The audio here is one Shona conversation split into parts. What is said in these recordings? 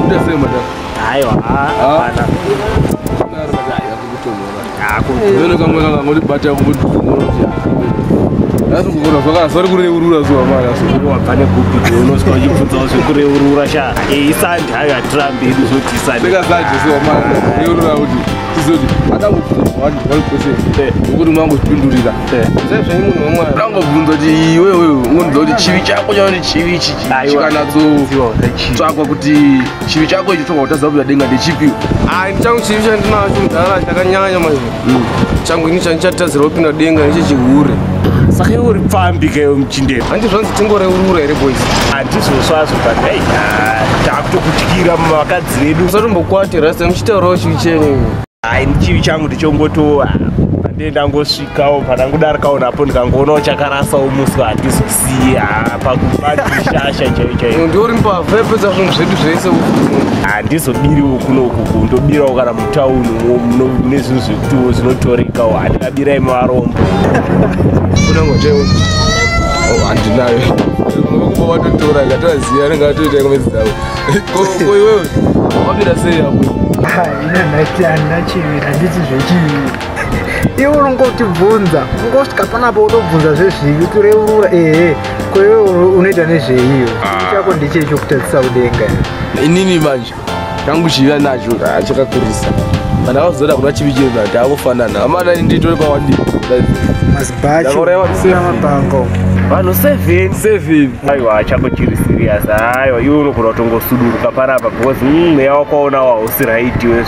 Udah saya madam. Aiwa, hapana. Wewe kama ngodi bacha kumudumoroja. Nazo kugora soka sori kure urura zuwa mara so Wapane kupi unoswa chibvunza zvekure urura sha. Isandi hayo atrambi izoti isandi. Beka zaje zuwa mara. Urura kuti tizoti adamubvunza wani kwese. Ukuthi mango chipindurira. Sasa zvinhu nomwe rangobvunza kuti iwewe ungonzwa kuti chivi chako chaone chivi ichi chikanadzo tsvakwa kuti chivi chako ichi tsvakwa utaziva kuti denga ndechipi. Changu chivi chandinacho mudhara chakanyanya manje. Changu ini chandichatadzirirwa kupinda denga nechechihure. Saka iwe uri pfambi kayo muchindeni. Handi zvanzi tingoreurura here boys. Handizosvazvo but hey, takutokutyira muvakadzi vedu. Usatombokwati rasta muchitaurawo chivi chenyu. Hai chivi changu ndichongotowa. Ndangosvikawo panangodarikawo napo ndikangoonawo chakarasawo musi handizosiya pakubadishasha chaiyo. Ndiuri mbavha yapedza zvinhu zvedu zvese. Handizobiriwo kunoku ndobirawo kana mutauni mune zvinhu zvekuti zvinotorekawo handingabirai muvarombo. Unangotewo. Handinayo. Unokumba watotora ngatoziya ringatoita komedzi dzavo. Ko iwewe wabira sei hapo? Ine nhati handina chiviri handiti zvechiviri. Iwe unongotibvunza ungosvika panapo utobvunza zvezvivi kureurura ko iwe unoita nezveiyo chako ndechecho kutadzisa kudenga. Inini manje changu chiva nacho chakakurisa. Kana wazoda kuna chivi chedu ndakufanana. Amana nditori pawandi. Mazibhacho namapango. Vanhu 7. Aiwa chako chiri serious. Aiwa iwe unogona kutongosuduruka panapa because mweya wako waona hausi right iwe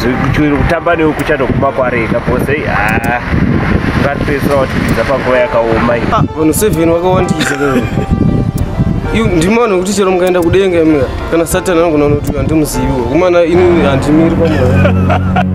kutamba newe kuchatoguma kwareka because ngatipedzisira watibvisa panguva yakaoma. Vanhu 7 vakawandisa. Ndimana kuti chero mukaenda kudenga kana Satani anogona kuti handimuziviwo. Kumana ini handimiri pamoyo.